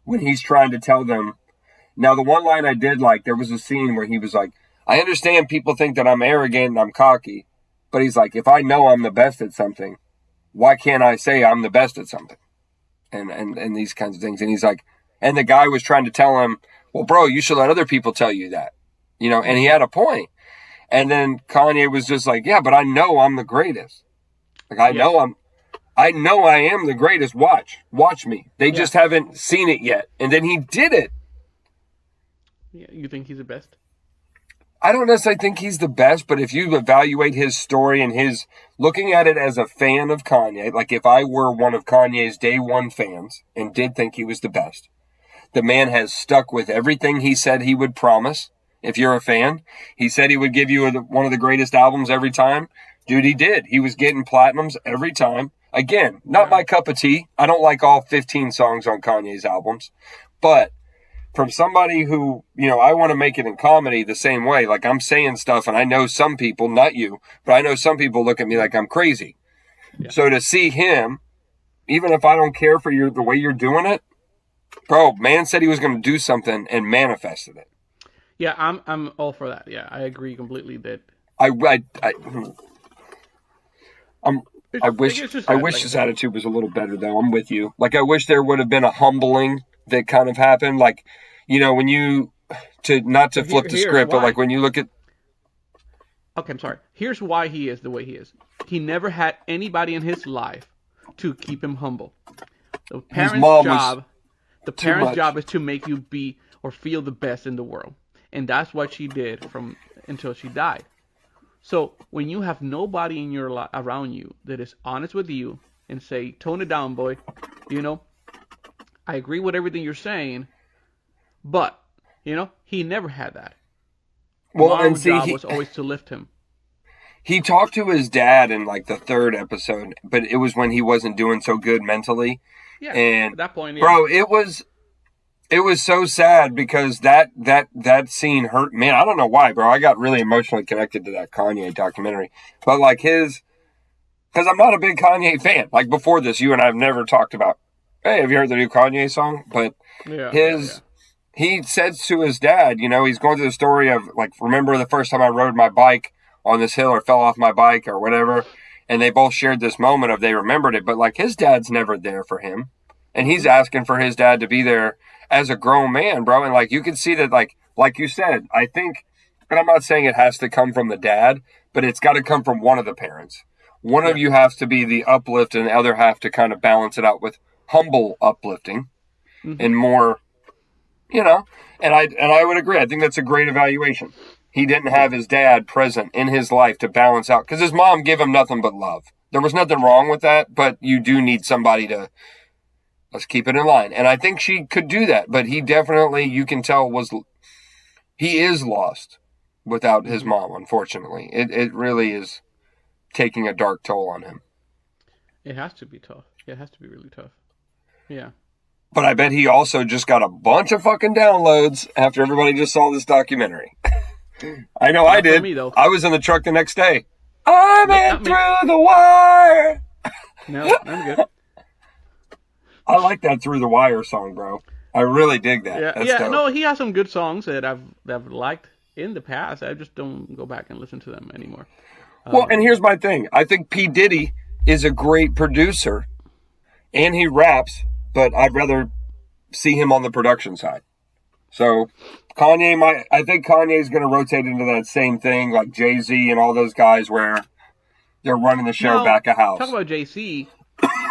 when he's trying to tell them. Now, the one line I did like, there was a scene where he was like, I understand people think that I'm arrogant and I'm cocky, but he's like, if I know I'm the best at something, why can't I say I'm the best at something? And these kinds of things. And he's like, and the guy was trying to tell him, well, bro, you should let other people tell you that, and he had a point. And then Kanye was just like, yeah, but I know I'm the greatest. Like, I know I am the greatest. Watch me. They just haven't seen it yet. And then he did it. Yeah, you think he's the best? I don't necessarily think he's the best, but if you evaluate his story and his looking at it as a fan of Kanye, like if I were one of Kanye's day one fans and did think he was the best, the man has stuck with everything he said he would promise. If you're a fan, he said he would give you one of the greatest albums every time. Dude, he did. He was getting platinums every time. Again, not my cup of tea. I don't like all 15 songs on Kanye's albums. But from somebody who, I want to make it in comedy the same way. Like I'm saying stuff and I know some people, not you, but I know some people look at me like I'm crazy. Yeah. So to see him, even if I don't care for the way you're doing it, bro, man said he was going to do something and manifested it. Yeah, I'm all for that. Yeah, I agree completely that. I wish his attitude was a little better though. I'm with you. Like I wish there would have been a humbling that kind of happened. Like, when you not to flip the script, but like when you look at. Okay, I'm sorry. Here's why he is the way he is. He never had anybody in his life to keep him humble. The parent's job is to make you be or feel the best in the world. And that's what she did until she died. So when you have nobody in your life around you that is honest with you and say, tone it down, boy, I agree with everything you're saying, but, he never had that. Well, Mom's job was always to lift him. He talked to his dad in like the third episode, but it was when he wasn't doing so good mentally. Yeah, and at that point, yeah. Bro, it was so sad because that scene hurt. Man, I don't know why, bro. I got really emotionally connected to that Kanye documentary. But like because I'm not a big Kanye fan. Like before this, you and I have never talked about, hey, have you heard the new Kanye song? But he says to his dad, you know, he's going through the story of, like, remember the first time I rode my bike on this hill or fell off my bike or whatever, and they both shared this moment of they remembered it, but, like, his dad's never there for him, and he's asking for his dad to be there as a grown man, bro, and, like, you can see that, like you said, I think, and I'm not saying it has to come from the dad, but it's got to come from one of the parents. One of you has to be the uplift, and the other have to kind of balance it out with humble uplifting and more... You know, and I would agree. I think that's a great evaluation. He didn't have his dad present in his life to balance out, because his mom gave him nothing but love. There was nothing wrong with that, but you do need somebody to, let's keep it in line. And I think she could do that, but he definitely, you can tell, he is lost without his mom, unfortunately. It really is taking a dark toll on him. It has to be tough. It has to be really tough. Yeah. But I bet he also just got a bunch of fucking downloads after everybody just saw this documentary. I know I did. Me, though. I was in the truck the next day. I'm in through the wire. No, I'm good. I like that Through the Wire song, bro. I really dig that. Yeah, That's yeah. dope. No, he has some good songs that I've liked in the past. I just don't go back and listen to them anymore. Well, and here's my thing. I think P. Diddy is a great producer, and he raps, but I'd rather see him on the production side. So I think Kanye's going to rotate into that same thing, like Jay-Z and all those guys where they're running the show back of house. Talk about Jay-Z.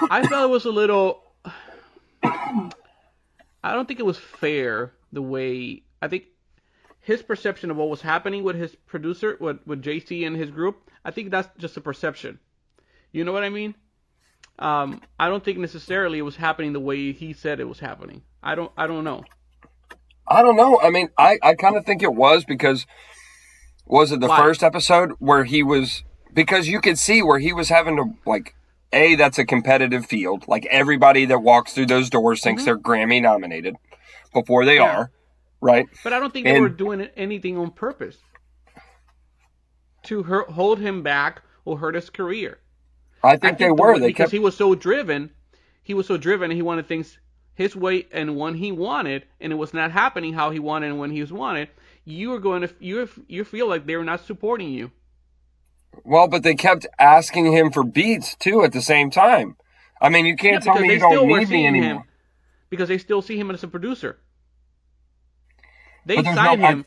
I felt it was a little... I don't think it was fair the way... I think his perception of what was happening with his producer, with Jay-Z and his group, I think that's just a perception. You know what I mean? I don't think necessarily it was happening the way he said it was happening. I don't know. I don't know. I mean, I kind of think it was because, was it the first episode where he was, because you could see where he was having to, like, that's a competitive field. Like, everybody that walks through those doors thinks they're Grammy nominated before they are, right? But I don't think they were doing anything on purpose to hold him back or hurt his career. I think they were. Because he was so driven. He was so driven, and he wanted things his way and when he wanted, and it was not happening how he wanted and when he was wanted. You feel like they're not supporting you. Well, but they kept asking him for beats too at the same time. I mean, you can't tell me you don't need me anymore. Because they still see him as a producer. They signed him.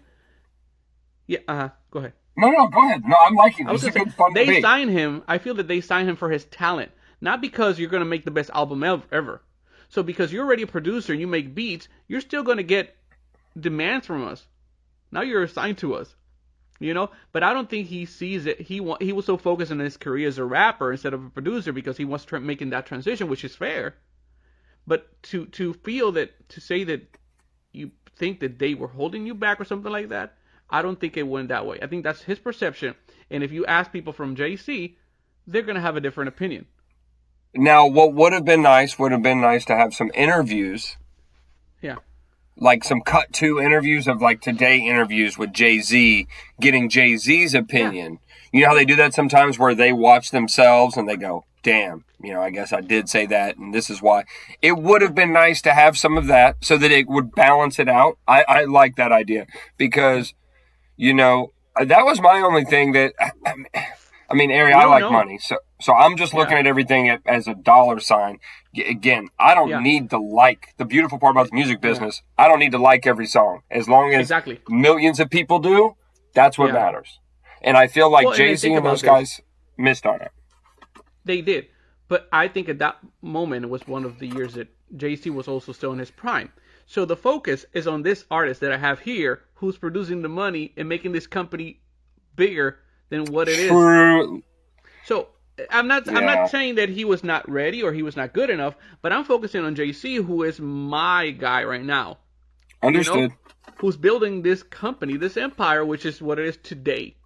Yeah. Go ahead. No, go ahead. No, I'm liking this. It's a good fun debate. They signed him. I feel that they signed him for his talent, not because you're going to make the best album ever. So because you're already a producer and you make beats, you're still going to get demands from us. Now you're assigned to us, you know. But I don't think he sees it. He was so focused on his career as a rapper instead of a producer because he was making that transition, which is fair. But to say that you think that they were holding you back or something like that, I don't think it went that way. I think that's his perception. And if you ask people from JC, they're going to have a different opinion. Now, what would have been nice to have some interviews. Yeah. Like some cut to interviews of like today interviews with Jay-Z, getting Jay-Z's opinion. Yeah. You know how they do that sometimes where they watch themselves and they go, damn, you know, I guess I did say that and this is why. It would have been nice to have some of that so that it would balance it out. I like that idea because, you know, that was my only thing that, I mean, Hery, I like money. So I'm just looking at everything as a dollar sign. Again, I don't need to like. The beautiful part about the music business, I don't need to like every song. As long as millions of people do, that's what matters. And I feel like Jay-Z and those guys missed on it. They did. But I think at that moment was one of the years that Jay-Z was also still in his prime. So the focus is on this artist that I have here who's producing the money and making this company bigger than what it is. So I'm not saying that he was not ready or he was not good enough, but I'm focusing on JC, who is my guy right now. Understood. You know, who's building this company, this empire, which is what it is today.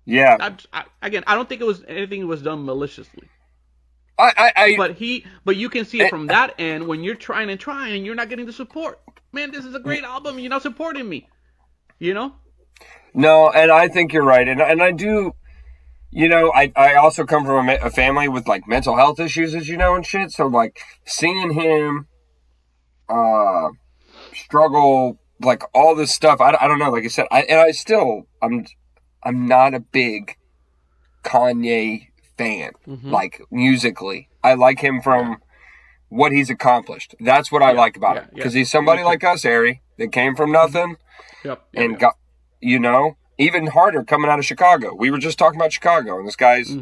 Yeah. I don't think anything was done maliciously. But you can see it from that end when you're trying and you're not getting the support. Man, this is a great album. You're not supporting me. You know? No, and I think you're right. And I do, you know, I also come from a family with, like, mental health issues, as you know, and shit. So, like, seeing him struggle, like all this stuff. I don't know. Like I said, I'm not a big Kanye fan. Like musically, I like him from what he's accomplished. That's what I like about him, because he's somebody like us, Hery, that came from nothing and got, even harder coming out of Chicago. We were just talking about Chicago, and this guy's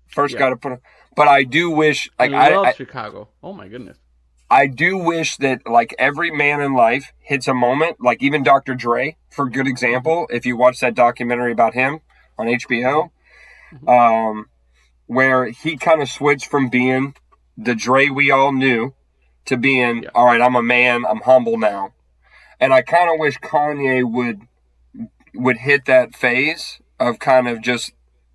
first got to put. But I do wish, like, I love Chicago. Oh my goodness. I do wish that, like, every man in life hits a moment, like even Dr. Dre, for good example, if you watch that documentary about him on HBO, where he kind of switched from being the Dre we all knew to being, all right, I'm a man, I'm humble now. And I kind of wish Kanye would hit that phase of kind of just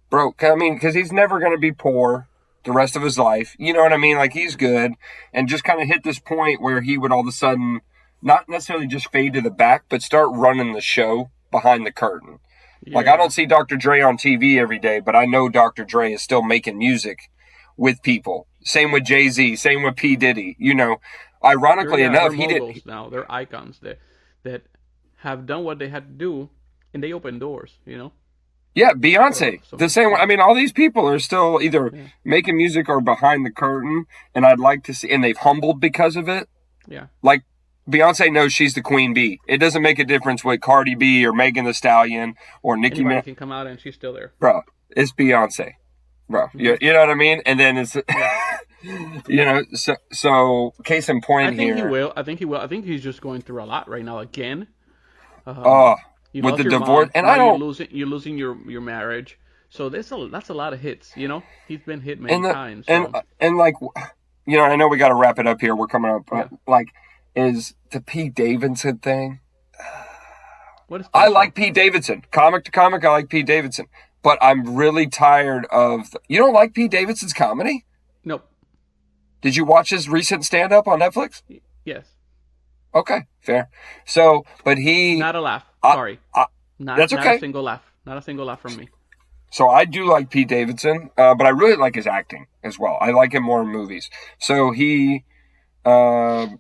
broke. I mean, because he's never going to be poor the rest of his life. You know what I mean? Like, he's good. And just kind of hit this point where he would all of a sudden not necessarily just fade to the back, but start running the show behind the curtain. Yeah. Like, I don't see Dr. Dre on TV every day, but I know Dr. Dre is still making music with people. Same with Jay-Z, same with P. Diddy. Ironically enough, he did. Now they're icons that have done what they had to do, and they open doors. Yeah, Beyonce, the same way. I mean, all these people are still either making music or behind the curtain, and I'd like to see, and they've humbled because of it. Yeah. Like, Beyonce knows she's the queen bee. It doesn't make a difference with Cardi B or Megan Thee Stallion or Nicki Minaj. Can come out and she's still there. Bro, it's Beyonce. Bro, you know what I mean? And then it's, so case in point here. I think he will. I think he's just going through a lot right now again. With the divorce, mom, and I don't. You're losing your marriage, so that's a lot of hits. He's been hit many times. So. And like, I know we got to wrap it up here. We're coming up. Like, is the Pete Davidson thing? What is? I like Pete Davidson, comic to comic. I like Pete Davidson, but I'm really tired of. You don't like Pete Davidson's comedy? Nope. Did you watch his recent stand-up on Netflix? Yes. Okay, fair. So, but he... Not a laugh. Sorry. That's okay. Not a single laugh. Not a single laugh from me. So I do like Pete Davidson, but I really like his acting as well. I like him more in movies. So he... I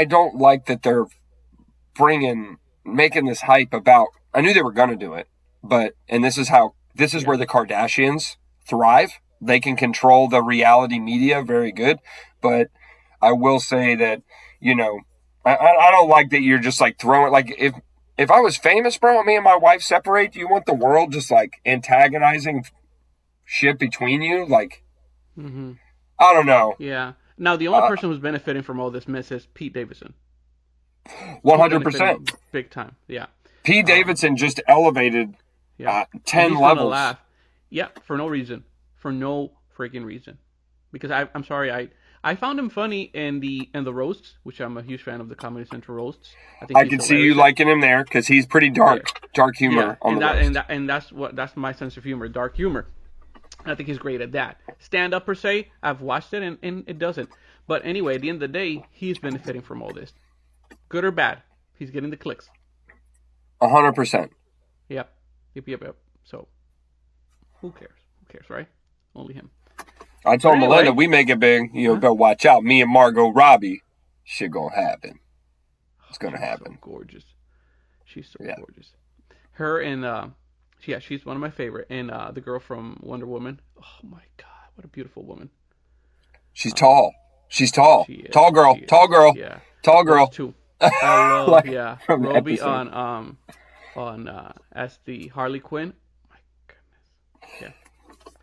don't like that they're making this hype about... I knew they were going to do it, and this is where the Kardashians thrive. They can control the reality media very good, but I will say that, I don't like that you're just like throwing, like if I was famous, bro, me and my wife separate, do you want the world just like antagonizing shit between you? Like, I don't know. Yeah. Now, the only person who's benefiting from all this mess is Pete Davidson. 100%. Big time. Yeah. Pete Davidson just elevated 10 levels. Laugh. Yeah, for no reason. For no freaking reason. Because I'm sorry, I found him funny in the roasts, which I'm a huge fan of the Comedy Central roasts. I can see you liking him there because he's pretty dark humor on the roast. And that's my sense of humor, dark humor. I think he's great at that. Stand up per se, I've watched it and it doesn't. But anyway, at the end of the day, he's benefiting from all this, good or bad. He's getting the clicks. 100%. Yep. So who cares, right? Only him. I told Melinda, we make it big. You better watch out. Me and Margot Robbie, shit gonna happen. It's gonna happen. So gorgeous. She's so gorgeous. Her and she's one of my favorite. And the girl from Wonder Woman. Oh my God, what a beautiful woman. She's tall. She's tall. Tall girl. Tall girl. Yeah. Tall girl. Those two. I love Robbie on as the Harley Quinn. My goodness. Yeah.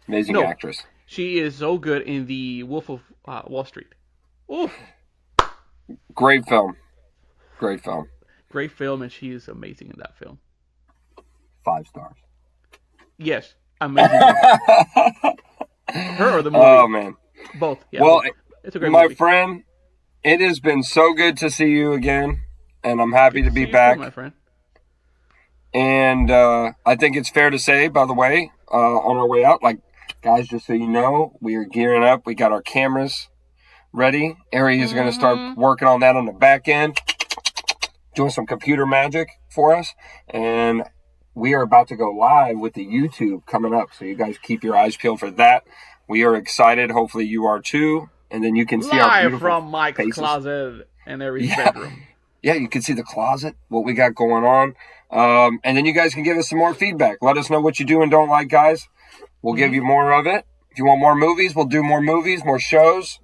Amazing actress. She is so good in the Wolf of Wall Street. Ooh. Great film, and she is amazing in that film. 5 stars. Yes, amazing. Her or the movie? Oh man, both. Yeah, well, it's a great my movie. friend, it has been so good to see you again, and I'm happy to be back, too, my friend. And I think it's fair to say, by the way, on our way out, like. Guys, just so you know, we are gearing up. We got our cameras ready. Hery is going to start working on that on the back end, doing some computer magic for us. And we are about to go live with the YouTube coming up. So you guys keep your eyes peeled for that. We are excited. Hopefully you are too. And then you can see our beautiful from Mike's faces. closet and Hery's bedroom. yeah, you can see the closet, what we got going on. And then you guys can give us some more feedback. Let us know what you do and don't like, guys. We'll give you more of it. If you want more movies, we'll do more movies, more shows.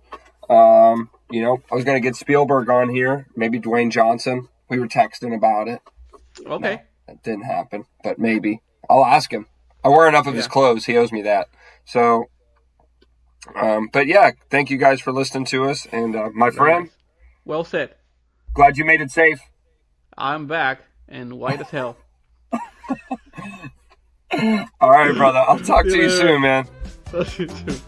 You know, I was going to get Spielberg on here, maybe Dwayne Johnson. We were texting about it. Okay. No, that didn't happen, but maybe. I'll ask him. I wear enough of his clothes. He owes me that. So, but yeah, thank you guys for listening to us. And my friend. Nice. Well said. Glad you made it safe. I'm back and white as hell. All right, brother. I'll talk to you soon, man. Talk to you soon.